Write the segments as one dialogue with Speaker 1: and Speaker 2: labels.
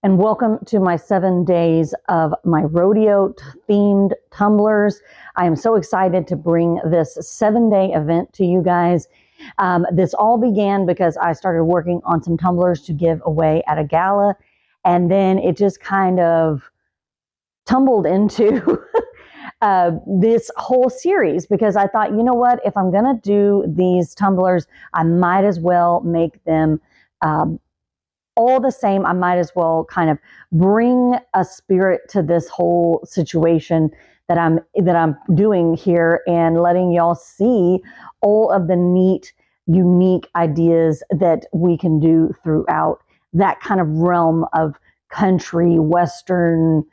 Speaker 1: and welcome to my 7 days of my rodeo themed tumblers. I am so excited to bring this 7-day event to you guys. This all began because I started working on some tumblers to give away at a gala, and then it just kind of tumbled into this whole series because I thought, you know what, if I'm gonna do these tumblers, I might as well make them all the same. I might as well kind of bring a spirit to this whole situation that I'm doing here and letting y'all see all of the neat, unique ideas that we can do throughout that kind of realm of country, Western,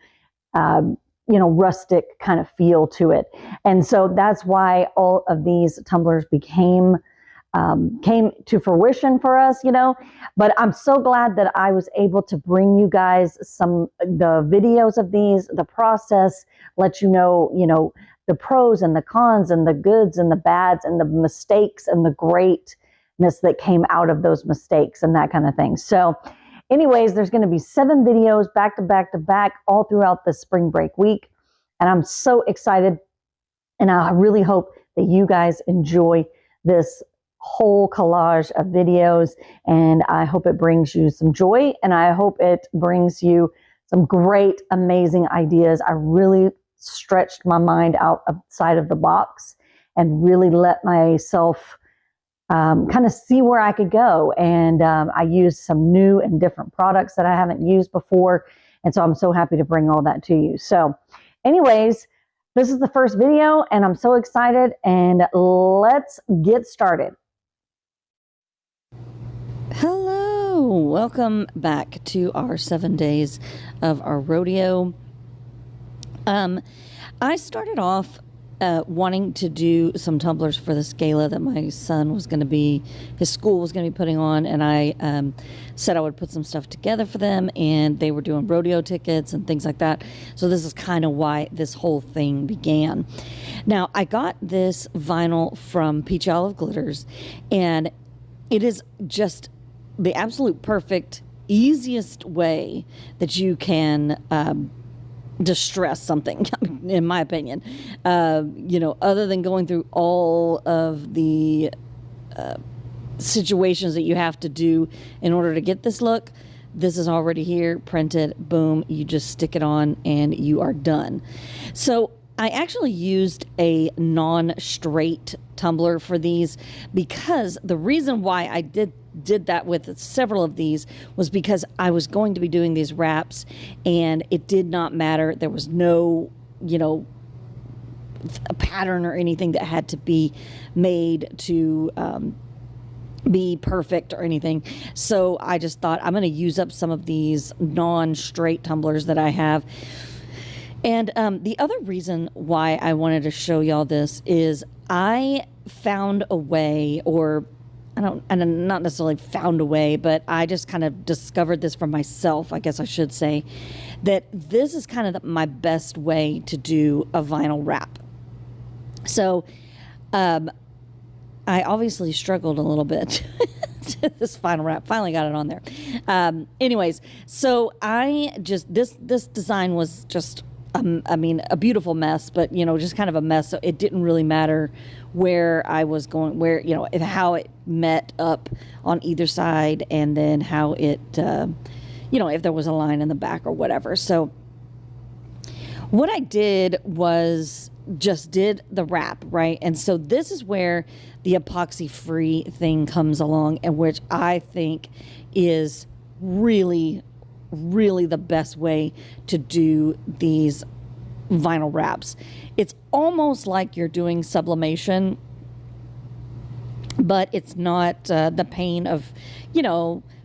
Speaker 1: rustic kind of feel to it. And so that's why all of these tumblers came to fruition for us, but I'm so glad that I was able to bring you guys the videos of these, the process, let you know, the pros and the cons and the goods and the bads and the mistakes and the greatness that came out of those mistakes and that kind of thing. So anyways, there's going to be 7 videos back to back to back all throughout the spring break week. And I'm so excited. And I really hope that you guys enjoy this whole collage of videos. And I hope it brings you some joy. And I hope it brings you some great, amazing ideas. I really stretched my mind outside of the box and really let myself kind of see where I could go. And I used some new and different products that I haven't used before. And so I'm so happy to bring all that to you. So anyways, this is the first video and I'm so excited, and let's get started. Hello, welcome back to our 7 days of our rodeo. I started off wanting to do some tumblers for this gala that my son was going to be, his school was going to be putting on, and I said I would put some stuff together for them, and they were doing rodeo tickets and things like that. So this is kind of why this whole thing began. Now, I got this vinyl from PEACHY Olive Glitters, and it is just the absolute perfect, easiest way that you can distress something, in my opinion, other than going through all of the situations that you have to do in order to get this look. This is already here, printed, boom, you just stick it on and you are done. So I actually used a non-straight tumbler for these because the reason why I did that with several of these was because I was going to be doing these wraps, and it did not matter. There was no, a pattern or anything that had to be made to be perfect or anything. So I just thought I'm going to use up some of these non-straight tumblers that I have. And the other reason why I wanted to show y'all this is I found a way, or not necessarily found a way, but I just kind of discovered this for myself, I guess I should say, that this is kind of my best way to do a vinyl wrap. So I obviously struggled a little bit to this final wrap. Finally got it on there. Anyways, so this design was just a beautiful mess, but, just kind of a mess. So it didn't really matter where I was going, how it met up on either side, and then how it, if there was a line in the back or whatever. So what I did was just did the wrap, right? And so this is where the epoxy free thing comes along, and which I think is really, really the best way to do these vinyl wraps. It's almost like you're doing sublimation, but it's not the pain of,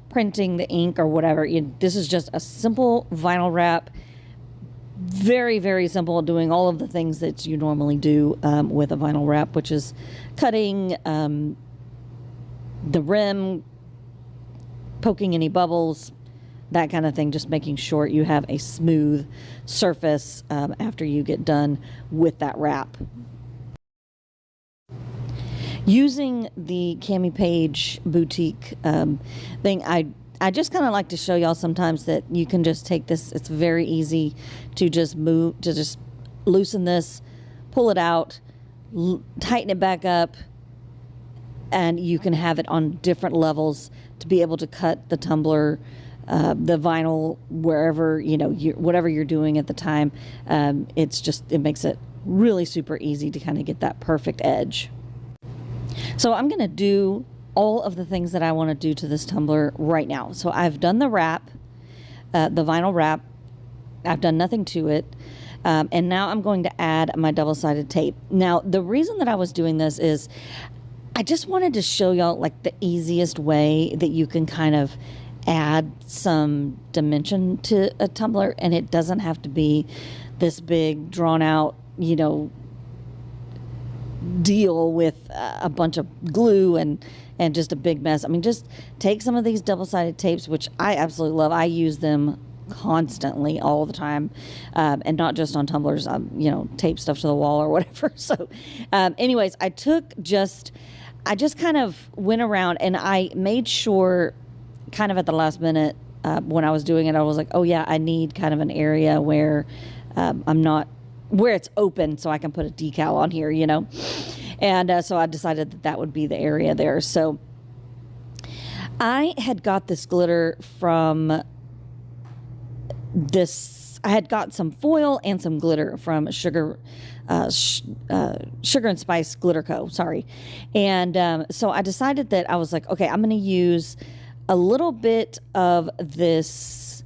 Speaker 1: printing the ink or whatever. This is just a simple vinyl wrap. Very, very simple, doing all of the things that you normally do with a vinyl wrap, which is cutting the rim, poking any bubbles, that kind of thing, just making sure you have a smooth surface after you get done with that wrap. Using the Cami Page boutique thing, I I just kind of like to show y'all sometimes that you can just take this. It's very easy to just loosen this, pull it out, tighten it back up, and you can have it on different levels to be able to cut the tumbler, the vinyl, wherever, whatever you're doing at the time. It makes it really super easy to kind of get that perfect edge. So I'm going to do all of the things that I want to do to this tumbler right now. So I've done the wrap, the vinyl wrap. I've done nothing to it. And now I'm going to add my double-sided tape. Now, the reason that I was doing this is I just wanted to show y'all like the easiest way that you can kind of add some dimension to a tumbler, and it doesn't have to be this big drawn out, deal with a bunch of glue and just a big mess. I mean, just take some of these double-sided tapes, which I absolutely love. I use them constantly all the time, and not just on tumblers, tape stuff to the wall or whatever. So anyways, I just kind of went around and I made sure kind of at the last minute, when I was doing it, I was like, oh yeah, I need kind of an area where where it's open so I can put a decal on here, and so I decided that would be the area there. So I had got this glitter from I had got some foil and some glitter from Sugar and Spice Glitter Co. Sorry. And so I decided that I was like, okay, I'm going to use a little bit of this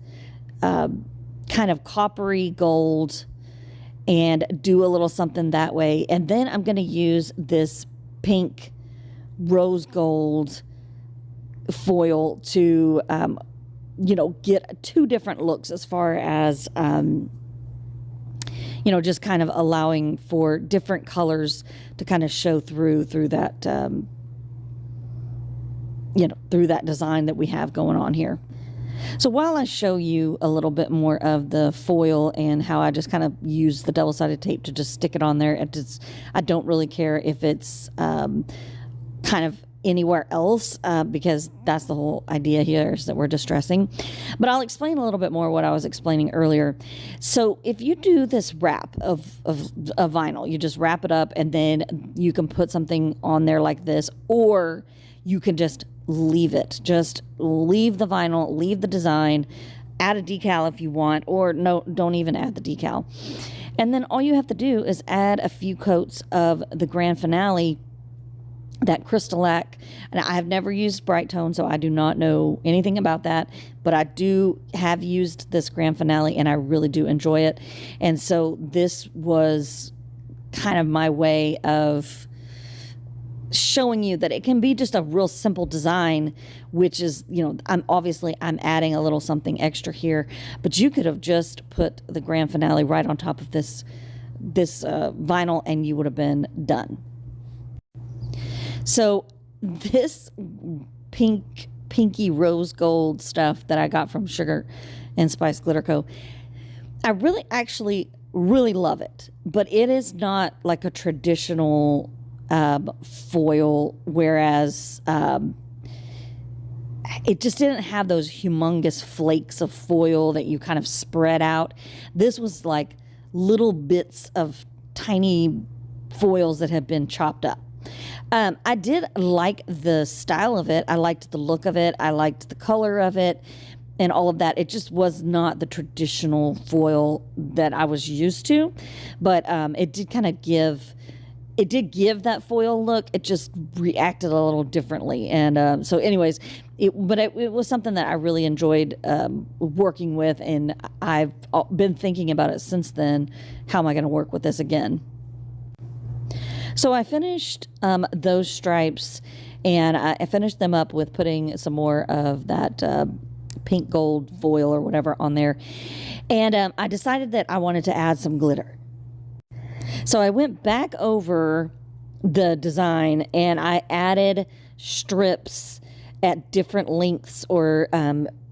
Speaker 1: kind of coppery gold and do a little something that way. And then I'm going to use this pink rose gold foil to get two different looks as far as, just kind of allowing for different colors to kind of show through that, through that design that we have going on here. So while I show you a little bit more of the foil and how I just kind of use the double-sided tape to just stick it on there, I don't really care if it's kind of anywhere else, because that's the whole idea here, is that we're distressing. But I'll explain a little bit more what I was explaining earlier. So if you do this wrap of vinyl, you just wrap it up and then you can put something on there like this, or you can just leave it. Just leave the vinyl, leave the design, add a decal if you want, or no, don't even add the decal. And then all you have to do is add a few coats of the Grand Finale, that Crystalac. And I have never used Bright Tone, so I do not know anything about that, but I have used this Grand Finale and I really do enjoy it. And so this was kind of my way of showing you that it can be just a real simple design, which is, I'm adding a little something extra here, but you could have just put the Grand Finale right on top of this vinyl and you would have been done. So this pinky rose gold stuff that I got from Sugar and Spice Glitter Co., I actually really love it, but it is not like a traditional foil, whereas it just didn't have those humongous flakes of foil that you kind of spread out. This was like little bits of tiny foils that have been chopped up. I did like the style of it. I liked the look of it. I liked the color of it and all of that. It just was not the traditional foil that I was used to, but it did kind of give that foil look. It just reacted a little differently. And so anyways, it was something that I really enjoyed working with, and I've been thinking about it since then. How am I going to work with this again? So I finished those stripes, and I finished them up with putting some more of that pink gold foil or whatever on there. And I decided that I wanted to add some glitter. So I went back over the design and I added strips at different lengths, or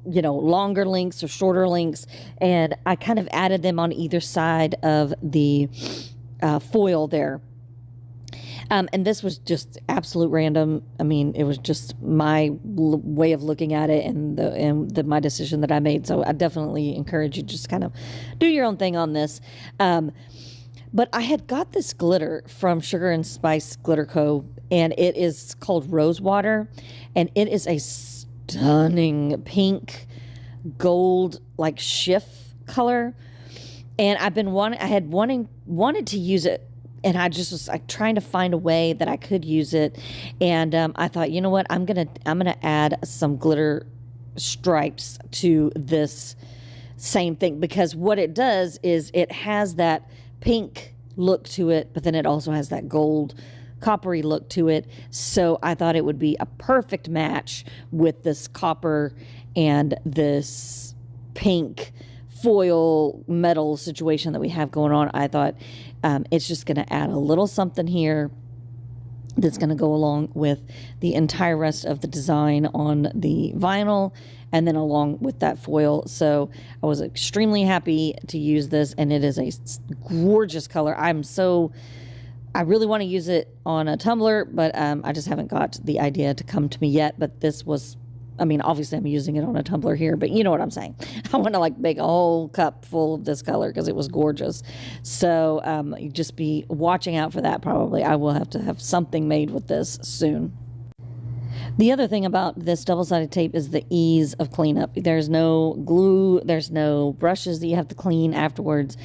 Speaker 1: longer lengths or shorter lengths, and I kind of added them on either side of the foil there. And this was just absolute random. I mean, it was just my way of looking at it and my decision that I made. So I definitely encourage you to just kind of do your own thing on this. But I had got this glitter from Sugar and Spice Glitter Co. And it is called Rose Water. And it is a stunning pink gold like Schiff color. And I had wanted to use it, and I just was like trying to find a way that I could use it. And I thought, you know what, I'm gonna add some glitter stripes to this same thing, because what it does is it has that pink look to it, but then it also has that gold coppery look to it. So I thought it would be a perfect match with this copper and this pink foil metal situation that we have going on. I thought it's just going to add a little something here that's going to go along with the entire rest of the design on the vinyl and then along with that foil. So I was extremely happy to use this, and it is a gorgeous color. I really want to use it on a tumbler, but I just haven't got the idea to come to me yet. But this was, I mean, obviously I'm using it on a tumbler here, but you know what I'm saying. I want to like make a whole cup full of this color because it was gorgeous. So you just be watching out for that probably. I will have to have something made with this soon. The other thing about this double-sided tape is the ease of cleanup. There's no glue, there's no brushes that you have to clean afterwards.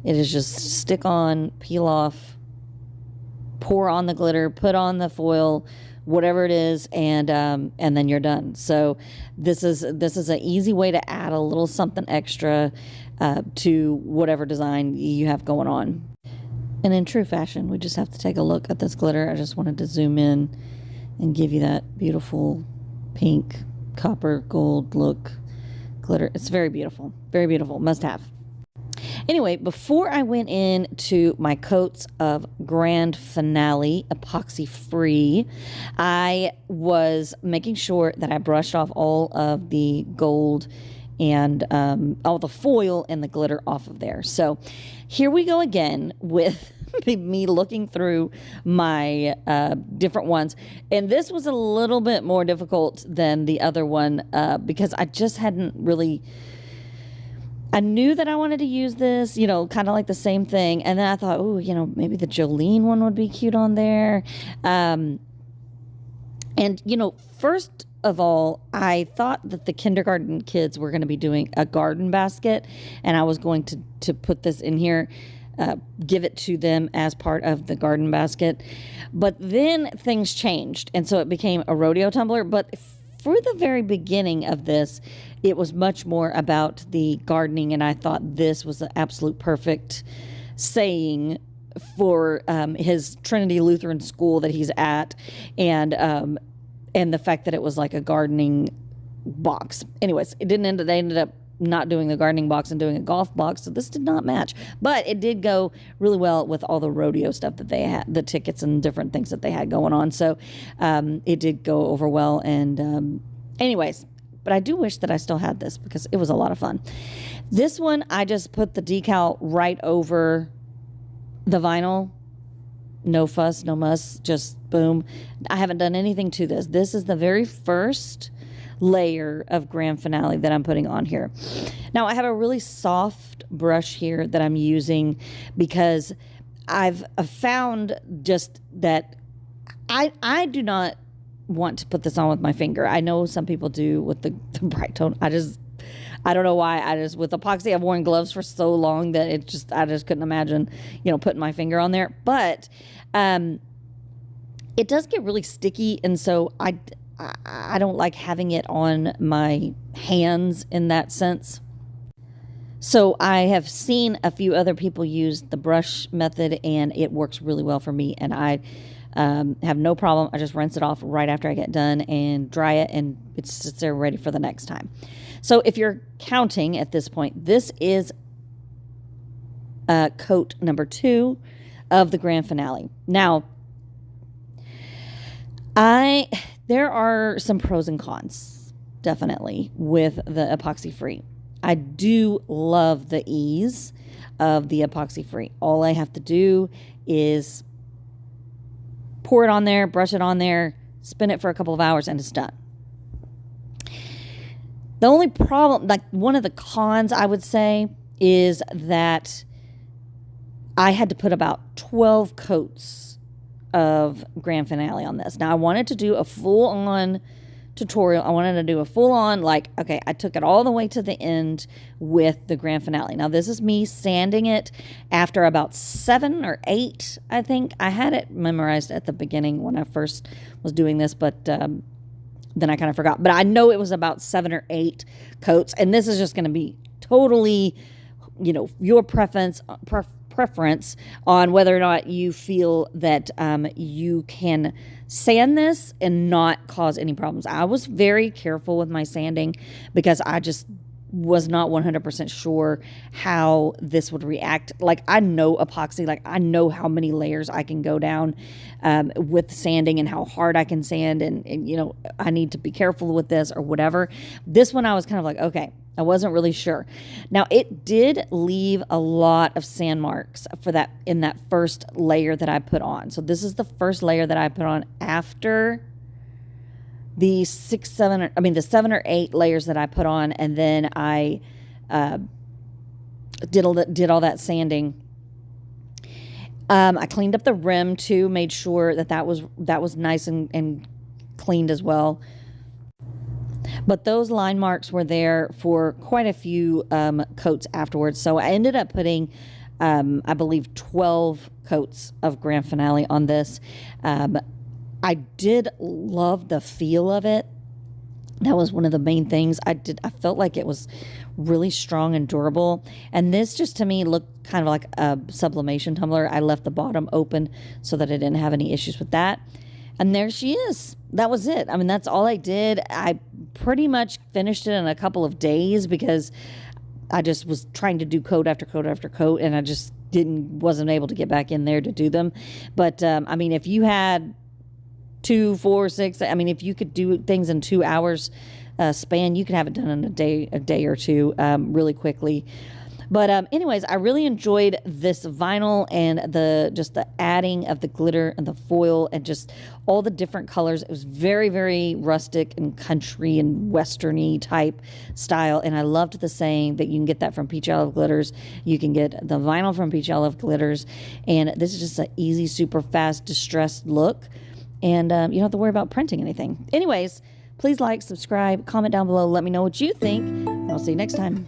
Speaker 1: It is just stick on, peel off, pour on the glitter, put on the foil, whatever it is, and then you're done. So this is an easy way to add a little something extra to whatever design you have going on. And in true fashion, we just have to take a look at this glitter. I just wanted to zoom in and give you that beautiful pink, copper, gold look glitter. It's very beautiful, must have. Anyway, before I went into my coats of Grande Finale epoxy free, I was making sure that I brushed off all of the gold and all the foil and the glitter off of there. So here we go again with me looking through my different ones. And this was a little bit more difficult than the other one because I just hadn't really... I knew that I wanted to use this, you know, kind of like the same thing. And then I thought, oh, you know, maybe the Jolene one would be cute on there. And, you know, first of all, I thought that the kindergarten kids were going to be doing a garden basket. And I was going to put this in here, give it to them as part of the garden basket. But then things changed. And so it became a rodeo tumbler. But for the very beginning of this, it was much more about the gardening, and I thought this was the absolute perfect saying for his Trinity Lutheran school that he's at, and the fact that it was like a gardening box. Anyways, they ended up not doing the gardening box and doing a golf box, so this did not match. But it did go really well with all the rodeo stuff that they had, the tickets and different things that they had going on. So it did go over well. And anyways, but I do wish that I still had this because it was a lot of fun. This one, I just put the decal right over the vinyl. No fuss, no muss, just boom. I haven't done anything to this. This is the very first layer of Grande Finale that I'm putting on here. Now I have a really soft brush here that I'm using because I've found just that I do not want to put this on with my finger. I know some people do with the bright tone. I don't know why. With epoxy, I've worn gloves for so long that I just couldn't imagine, you know, putting my finger on there. But it does get really sticky, and so I don't like having it on my hands in that sense. So I have seen a few other people use the brush method, and it works really well for me, and I have no problem. I just rinse it off right after I get done and dry it, and it sits there ready for the next time. So if you're counting at this point, this is coat number 2 of the Grande Finale. Now, there are some pros and cons, definitely, with the epoxy free. I do love the ease of the epoxy free. All I have to do is pour it on there, brush it on there, spin it for a couple of hours, and it's done. The only problem, like one of the cons I would say, is that I had to put about 12 coats of Grand Finale on this. Now, I wanted to do a full-on tutorial. I wanted to do a full-on, like, okay, I took it all the way to the end with the Grand Finale. Now, this is me sanding it after about 7 or 8, I think. I had it memorized at the beginning when I first was doing this, but then I kind of forgot. But I know it was about 7 or 8 coats, and this is just going to be totally, you know, your preference on whether or not you feel that you can sand this and not cause any problems. I was very careful with my sanding because I just was not 100% sure how this would react. Like, I know epoxy, like I know how many layers I can go down with sanding and how hard I can sand, and you know, I need to be careful with this or whatever. This one I was kind of like, okay, I wasn't really sure. Now, it did leave a lot of sand marks for that in that first layer that I put on. So this is the first layer that I put on after the 7 or 8 layers that I put on, and then I did all that sanding. I cleaned up the rim too, made sure that was nice and cleaned as well. But those line marks were there for quite a few coats afterwards. So I ended up putting, I believe, 12 coats of Grand Finale on this. I did love the feel of it. That was one of the main things. I felt like it was really strong and durable. And this just to me looked kind of like a sublimation tumbler. I left the bottom open so that I didn't have any issues with that. And there she is. That was it. I mean, that's all I did. I pretty much finished it in a couple of days because I just was trying to do coat after coat after coat, and I just wasn't able to get back in there to do them. But, I mean, if you had 2, 4, 6, I mean, if you could do things in 2 hours span, you could have it done in a day or two really quickly. But anyways, I really enjoyed this vinyl and the adding of the glitter and the foil and just all the different colors. It was very, very rustic and country and westerny type style. And I loved the saying that you can get that from Peach Olive Glitters. You can get the vinyl from Peach Olive Glitters. And this is just an easy, super fast, distressed look. And you don't have to worry about printing anything. Anyways, please like, subscribe, comment down below. Let me know what you think. I'll see you next time.